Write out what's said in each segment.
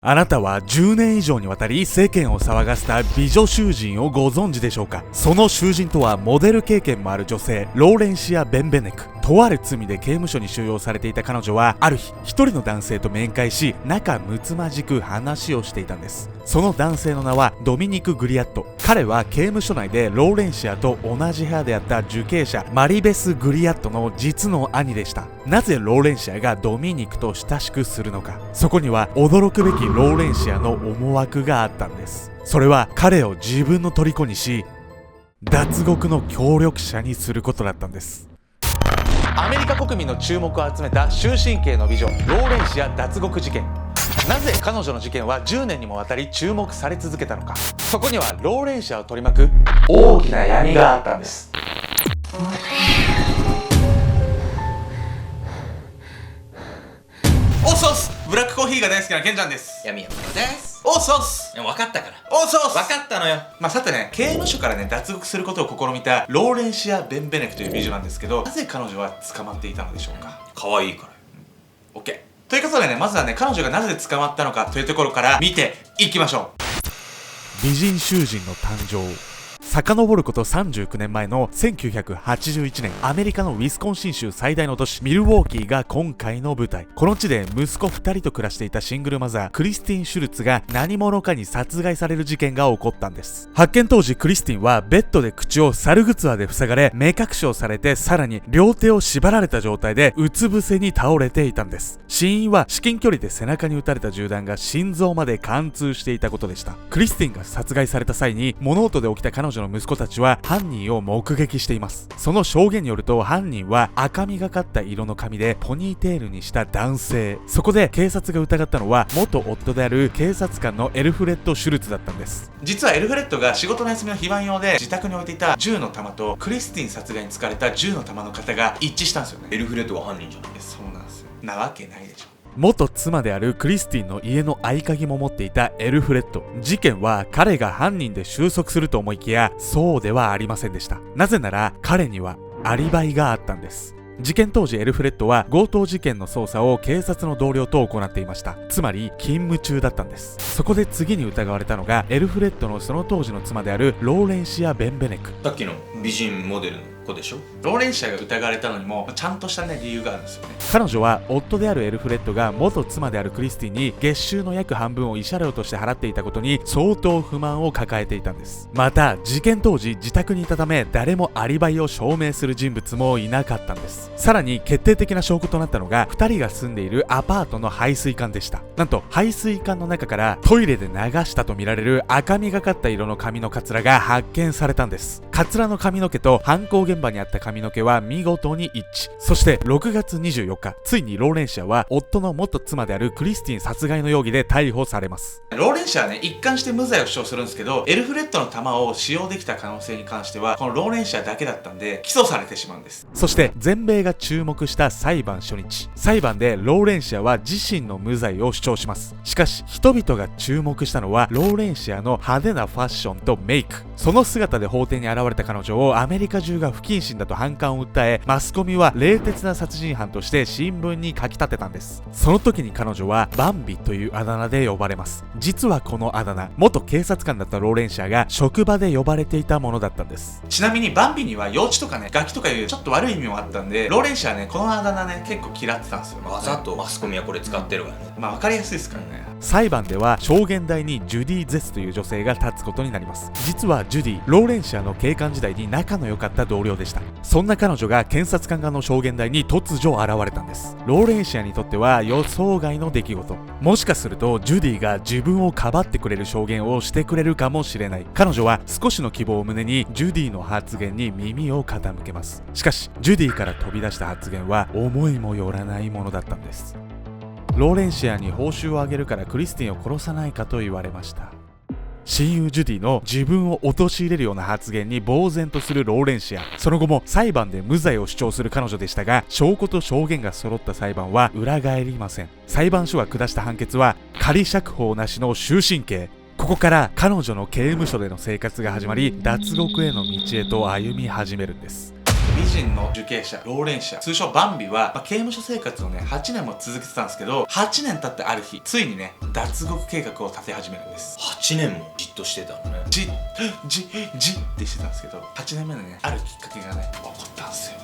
あなたは10年以上にわたり世間を騒がせた美女囚人をご存知でしょうか。その囚人とはモデル経験もある女性、ローレンシア・ベンベネク。とある罪で刑務所に収容されていた彼女は、ある日一人の男性と面会し、仲睦まじく話をしていたんです。その男性の名はドミニク・グリアット。彼は刑務所内でローレンシアと同じ部屋であった受刑者マリベス・グリアットの実の兄でした。なぜローレンシアがドミニクと親しくするのか、そこには驚くべきローレンシアの思惑があったんです。それは彼を自分の虜にし、脱獄の協力者にすることだったんです。アメリカ国民の注目を集めた終身刑の美女ローレンシア脱獄事件。なぜ彼女の事件は10年にもわたり注目され続けたのか。そこにはローレンシアを取り巻く大きな闇があったんです。おっそっす、ブラックコーヒーが大好きなケンちゃんです。闇山です。おっそっす、分かったから。おっそっす、分かったのよ。さてね、刑務所からね脱獄することを試みたローレンシア・ベンベネクという美女なんですけど、なぜ彼女は捕まっていたのでしょうか。可愛いから。OK。ということでね、まずはね、彼女がなぜ捕まったのかというところから見ていきましょう。美人囚人の誕生。遡ること39年前の1981年、アメリカのウィスコンシン州最大の都市ミルウォーキーが今回の舞台。この地で息子2人と暮らしていたシングルマザークリスティン・シュルツが何者かに殺害される事件が起こったんです。発見当時、クリスティンはベッドで口をサルグツアで塞がれ、目隠しをされて、さらに両手を縛られた状態でうつ伏せに倒れていたんです。死因は至近距離で背中に撃たれた銃弾が心臓まで貫通していたことでした。クリスティンが殺害された際に物音で起きた彼女の息子たちは犯人を目撃しています。その証言によると、犯人は赤みがかった色の髪でポニーテールにした男性。そこで警察が疑ったのは元夫である警察官のエルフレッド・シュルツだったんです。実はエルフレッドが仕事の休みの非番用で自宅に置いていた銃の弾とクリスティン殺害に使われた銃の弾の型が一致したんですよね。エルフレッドが犯人じゃない。そうなんですよ。なわけないでしょ。元妻であるクリスティンの家の合鍵も持っていたエルフレッド。事件は彼が犯人で収束すると思いきや、そうではありませんでした。なぜなら彼にはアリバイがあったんです。事件当時、エルフレッドは強盗事件の捜査を警察の同僚と行っていました。つまり勤務中だったんです。そこで次に疑われたのがエルフレッドのその当時の妻であるローレンシア・ベンベネク。さっきの美人モデルの子でしょ。ローレンシアが疑われたのにもちゃんとしたね理由があるんですよね。彼女は夫であるエルフレッドが元妻であるクリスティンに月収の約半分を慰謝料として払っていたことに相当不満を抱えていたんです。また事件当時自宅にいたため、誰もアリバイを証明する人物もいなかったんです。さらに決定的な証拠となったのが2人が住んでいるアパートの排水管でした。なんと排水管の中からトイレで流したとみられる赤みがかった色の髪のカツラが発見されたんです。カツラの髪の毛と犯行現場にあった髪の毛は見事に一致。そして6月24日、ついにローレンシアは夫の元妻であるクリスティン殺害の容疑で逮捕されます。ローレンシアはね、一貫して無罪を主張するんですけど、エルフレッドの弾を使用できた可能性に関してはこのローレンシアだけだったんで起訴されてしまうんです。そして全米が注目した裁判初日、裁判でローレンシアは自身の無罪を主張します。しかし人々が注目したのはローレンシアの派手なファッションとメイク。その姿で法廷に現れた彼女をアメリカ中が不謹慎だと反感を訴え、マスコミは冷徹な殺人犯として新聞に書き立てたんです。その時に彼女はバンビというあだ名で呼ばれます。実はこのあだ名、元警察官だったローレンシアが職場で呼ばれていたものだったんです。ちなみにバンビには幼稚とかね、ガキとかいうちょっと悪い意味もあったんで、ローレンシアはね、このあだ名ね結構嫌ってたんですよ。わざとマスコミはこれ使ってるわよね。分かりやすいですからね。裁判では証言台にジュディ・ゼスという女性が立つことになります。実はジュディ、ローレンシアの警官時代に仲の良かった同僚でした。そんな彼女が検察官側の証言台に突如現れたんです。ローレンシアにとっては予想外の出来事。もしかするとジュディが自分をかばってくれる証言をしてくれるかもしれない。彼女は少しの希望を胸にジュディの発言に耳を傾けます。しかしジュディから飛び出した発言は思いもよらないものだったんです。ローレンシアに報酬をあげるからクリスティンを殺さないかと言われました。親友ジュディの自分を陥れるような発言に呆然とするローレンシア。その後も裁判で無罪を主張する彼女でしたが、証拠と証言が揃った裁判は裏返りません。裁判所が下した判決は仮釈放なしの終身刑。ここから彼女の刑務所での生活が始まり、脱獄への道へと歩み始めるんです。美人の受刑者ローレンシア、通称バンビは、刑務所生活をね8年も続けてたんですけど、8年経ってある日ついにね脱獄計画を立て始めるんです。8年もじっとしてたのね。じってしてたんですけど、8年目のねあるきっかけがね起こったんですよ。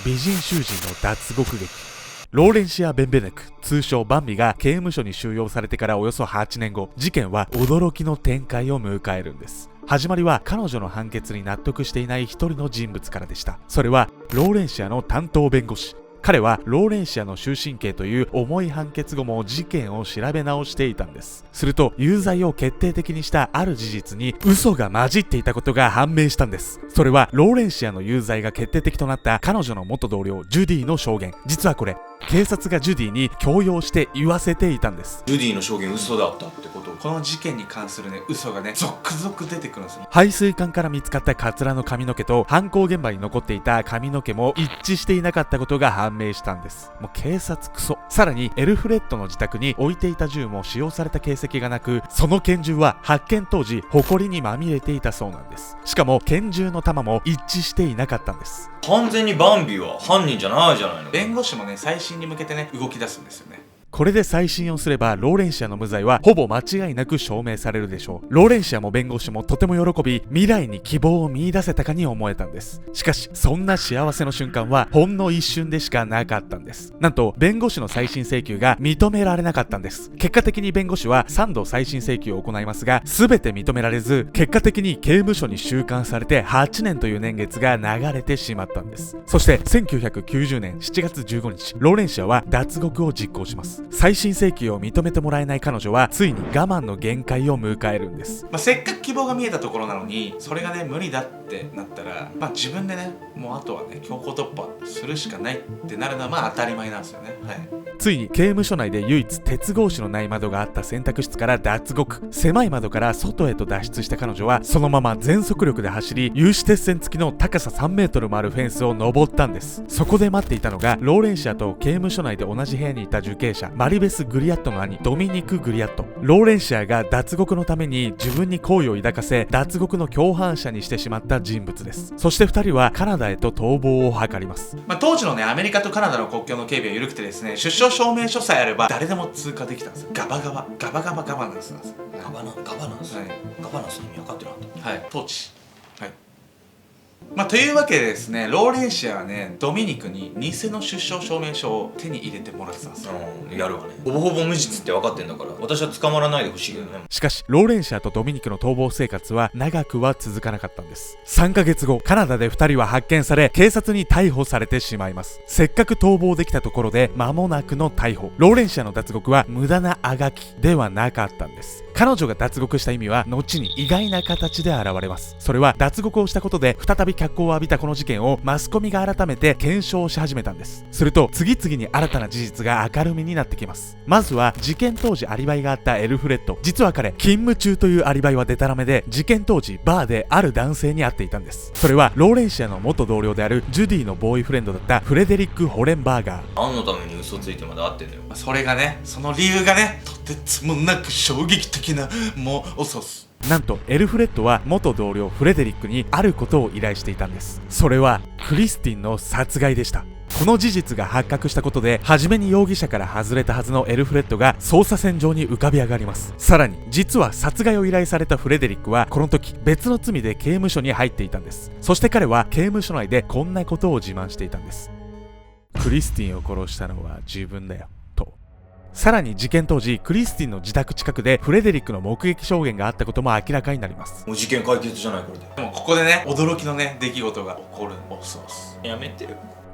美人囚人の脱獄劇。ローレンシア・ベンベネク、通称バンビが刑務所に収容されてからおよそ8年後、事件は驚きの展開を迎えるんです。始まりは彼女の判決に納得していない一人の人物からでした。それはローレンシアの担当弁護士。彼はローレンシアの終身刑という重い判決後も事件を調べ直していたんです。すると有罪を決定的にしたある事実に嘘が混じっていたことが判明したんです。それはローレンシアの有罪が決定的となった彼女の元同僚ジュディの証言。実はこれ警察がジュディに強要して言わせていたんです。ジュディの証言嘘だったってこと？この事件に関するね嘘がね続々出てくるんですよ。排水管から見つかったカツラの髪の毛と犯行現場に残っていた髪の毛も一致していなかったことが判明したんです。もう警察クソ。さらにエルフレッドの自宅に置いていた銃も使用された形跡がなく、その拳銃は発見当時埃にまみれていたそうなんです。しかも拳銃の弾も一致していなかったんです。完全にバンビは犯人じゃないじゃないの。弁護士もね再審に向けてね動き出すんですよね。これで再審をすればローレンシアの無罪はほぼ間違いなく証明されるでしょう。ローレンシアも弁護士もとても喜び、未来に希望を見出せたかに思えたんです。しかしそんな幸せの瞬間はほんの一瞬でしかなかったんです。なんと弁護士の再審請求が認められなかったんです。結果的に弁護士は3度再審請求を行いますが、全て認められず、結果的に刑務所に収監されて8年という年月が流れてしまったんです。そして1990年7月15日、ローレンシアは脱獄を実行します。再審請求を認めてもらえない彼女はついに我慢の限界を迎えるんです。せっかく希望が見えたところなのに、それがね無理だってなったら、自分でねもうあとはね強行突破するしかないってなるのは当たり前なんですよね。はい。ついに刑務所内で唯一鉄格子のない窓があった選択室から脱獄。狭い窓から外へと脱出した彼女はそのまま全速力で走り、有刺鉄線付きの高さ3メートルもあるフェンスを登ったんです。そこで待っていたのがローレンシアと刑務所内で同じ部屋にいた受刑者マリベス・グリアットの兄ドミニク・グリアット。ローレンシアが脱獄のために自分に好意を抱かせ脱獄の共犯者にしてしまった人物です。そして2人はカナダへと逃亡を図ります。当時のねアメリカとカナダの国境の警備は緩くてですね、出生証明書さえあれば誰でも通過できたんですよ。ガバガバナンスなんです。ガバナンス、はい、ガバナンスの意味分かってなかった。はい、統治。はい。というわけでですね、ローレンシアはねドミニクに偽の出生証明書を手に入れてもらってたんですよ。やるわね。ほぼほぼ無実って分かってんだから、私は捕まらないでほしいけどね。しかしローレンシアとドミニクの逃亡生活は長くは続かなかったんです。3ヶ月後、カナダで2人は発見され警察に逮捕されてしまいます。せっかく逃亡できたところで間もなくの逮捕。ローレンシアの脱獄は無駄なあがきではなかったんです。彼女が脱獄した意味は後に意外な形で現れます。それは脱獄をしたことで再び脚光を浴びたこの事件をマスコミが改めて検証し始めたんです。すると次々に新たな事実が明るみになってきます。まずは事件当時アリバイがあったエルフレッド。実は彼勤務中というアリバイはデタラメで、事件当時バーである男性に会っていたんです。それはローレンシアの元同僚であるジュディのボーイフレンドだったフレデリック・ホレンバーガー。何のために嘘ついてまで会ってんだよ。それがね、その理由がねとてつもなく衝撃的なもう遅す。なんとエルフレッドは元同僚フレデリックにあることを依頼していたんです。それはクリスティンの殺害でした。この事実が発覚したことで、初めに容疑者から外れたはずのエルフレッドが捜査線上に浮かび上がります。さらに実は殺害を依頼されたフレデリックはこの時別の罪で刑務所に入っていたんです。そして彼は刑務所内でこんなことを自慢していたんです。クリスティンを殺したのは自分だよと。さらに事件当時クリスティンの自宅近くでフレデリックの目撃証言があったことも明らかになります。もう事件解決じゃないこれで。でもここでね驚きのね出来事が起こるおそうす。やめてよ。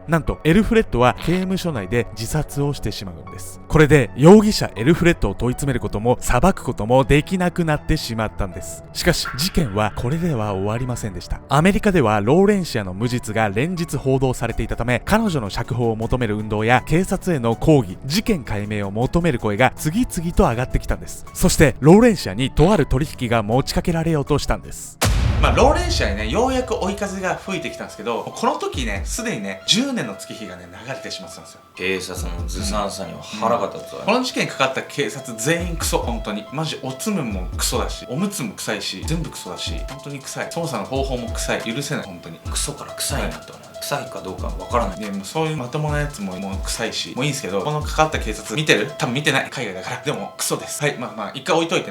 なんとエルフレッドは刑務所内で自殺をしてしまうんです。これで容疑者エルフレッドを問い詰めることも裁くこともできなくなってしまったんです。しかし事件はこれでは終わりませんでした。アメリカではローレンシアの無実が連日報道されていたため、彼女の釈放を求める運動や警察への抗議、事件解明を求める声が次々と上がってきたんです。そしてローレンシアにとある取引が持ちかけられようとしたんです。ローレンシアにねようやく追い風が吹いてきたんですけど、この時ねすでにね10年の月日がね流れてしまってたんですよ。警察のずさんさには腹が立つわ、この事件にかかった警察全員クソ、本当にマジ。おつむもクソだし、おむつも臭いし、全部クソだし、本当に臭い。捜査の方法も臭い。許せない、本当に。クソから臭いなって思う、臭いかどうかわからない。でもうそういうまともなやつももう臭いし、もういいんですけど、このかかった警察見てる？多分見てない、海外だから。でもクソです。はい、一回置いといて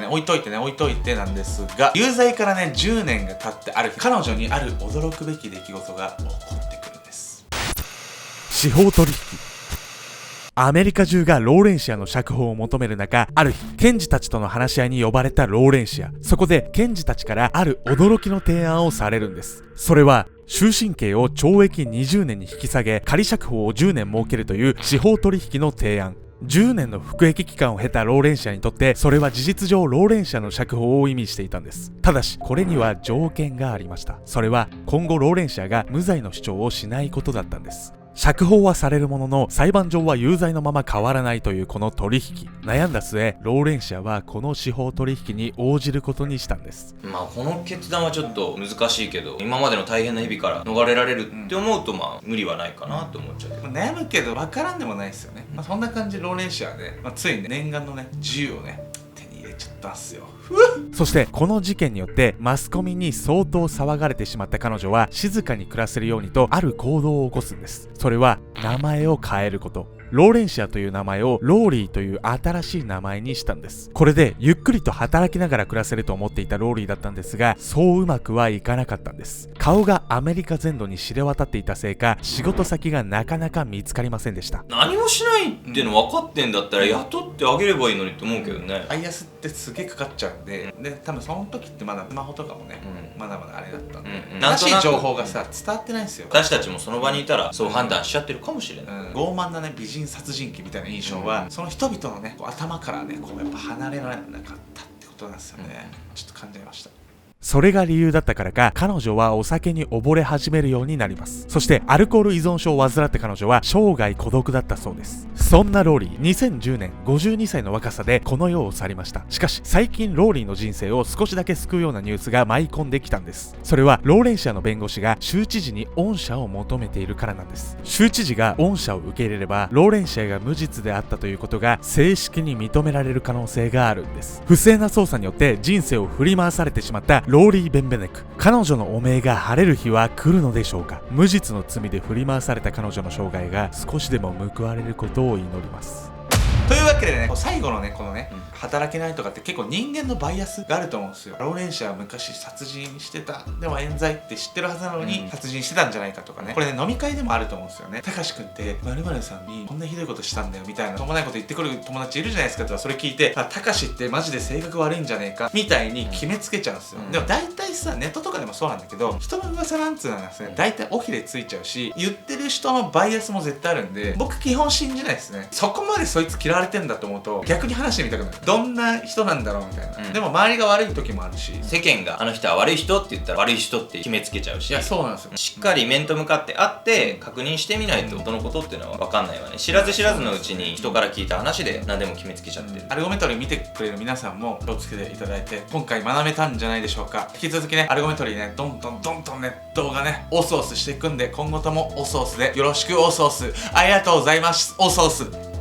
なんですが、有罪からね10年が経ってある日、彼女にある驚くべき出来事が起こってくるんです。司法取引。アメリカ中がローレンシアの釈放を求める中、ある日、検事たちとの話し合いに呼ばれたローレンシア。そこで、検事たちからある驚きの提案をされるんです。それは、終身刑を懲役20年に引き下げ、仮釈放を10年設けるという司法取引の提案。10年の服役期間を経たローレンシアにとって、それは事実上ローレンシアの釈放を意味していたんです。ただし、これには条件がありました。それは、今後ローレンシアが無罪の主張をしないことだったんです。釈放はされるものの、裁判上は有罪のまま変わらないというこの取引。悩んだ末、ローレンシアはこの司法取引に応じることにしたんです。この決断はちょっと難しいけど、今までの大変な日々から逃れられるって思うと無理はないかなって思っちゃうけど、悩むけど分からんでもないですよね。そんな感じでローレンシアはね、ついに念願のね自由をね手に入れちゃったんすよ。そしてこの事件によってマスコミに相当騒がれてしまった彼女は、静かに暮らせるようにとある行動を起こすんです。それは名前を変えること。ローレンシアという名前をローリーという新しい名前にしたんです。これでゆっくりと働きながら暮らせると思っていたローリーだったんですが、そううまくはいかなかったんです。顔がアメリカ全土に知れ渡っていたせいか、仕事先がなかなか見つかりませにでした。何もしないっていうの分かってんだったら雇ってあげればいいのにって思うけどね。バイアスってすげえかかっちゃうんで、多分その時ってまだスマホとかもね、まだまだあれだったんで、正しい情報がさ伝わってないんですよ。私たちもその場にいたらそう判断しちゃってるかもしれない。傲慢なね美人殺人鬼みたいな印象は、その人々のね頭からねやっぱ離れられなかったってことなんですよね。ちょっと感じました。それが理由だったからか、彼女はお酒に溺れ始めるようになります。そしてアルコール依存症を患った彼女は生涯孤独だったそうです。そんなローリー、2010年52歳の若さでこの世を去りました。しかし最近ローリーの人生を少しだけ救うようなニュースが舞い込んできたんです。それはローレンシアの弁護士が州知事に恩赦を求めているからなんです。州知事が恩赦を受け入れれば、ローレンシアが無実であったということが正式に認められる可能性があるんです。不正な捜査によって人生を振り回されてしまったローリー・ベンベネク。彼女の汚名が晴れる日は来るのでしょうか。無実の罪で振り回された彼女の生涯が少しでも報われることを祈ります。というわけでね、最後のねこのね、働けないとかって結構人間のバイアスがあると思うんですよ。ローレンシアは昔殺人してた、でも冤罪って知ってるはずなのに殺人してたんじゃないかとかね、これね飲み会でもあると思うんですよね。たかしくんって〇〇さんにこんなひどいことしたんだよみたいな、しょうもないこと言ってくる友達いるじゃないですかとか、それ聞いて、たかしってマジで性格悪いんじゃねえかみたいに決めつけちゃうんですよ。でも大体さ、ネットとかでもそうなんだけど、人の噂なんつうのはですね、大体尾ひれついちゃうし、言ってる人のバイアスも絶対あるんで、僕基本信じないですね。そこまでそいつ嫌われてんだと思うと逆に話してみたくなる。どんな人なんだろうみたいな、でも周りが悪い時もあるし、世間があの人は悪い人って言ったら悪い人って決めつけちゃうし、いやそうなんですよ。しっかり面と向かって会って確認してみないとそのことっていうのは分かんないわね。知らず知らずのうちに人から聞いた話で何でも決めつけちゃってる。アルゴメトリー見てくれる皆さんも気をつけていただいて、今回学べたんじゃないでしょうか。引き続きねアルゴメトリーねどんどんね動画ねオソースしていくんで、今後ともオソースでよろしく。オソースありがとうございます。オソース。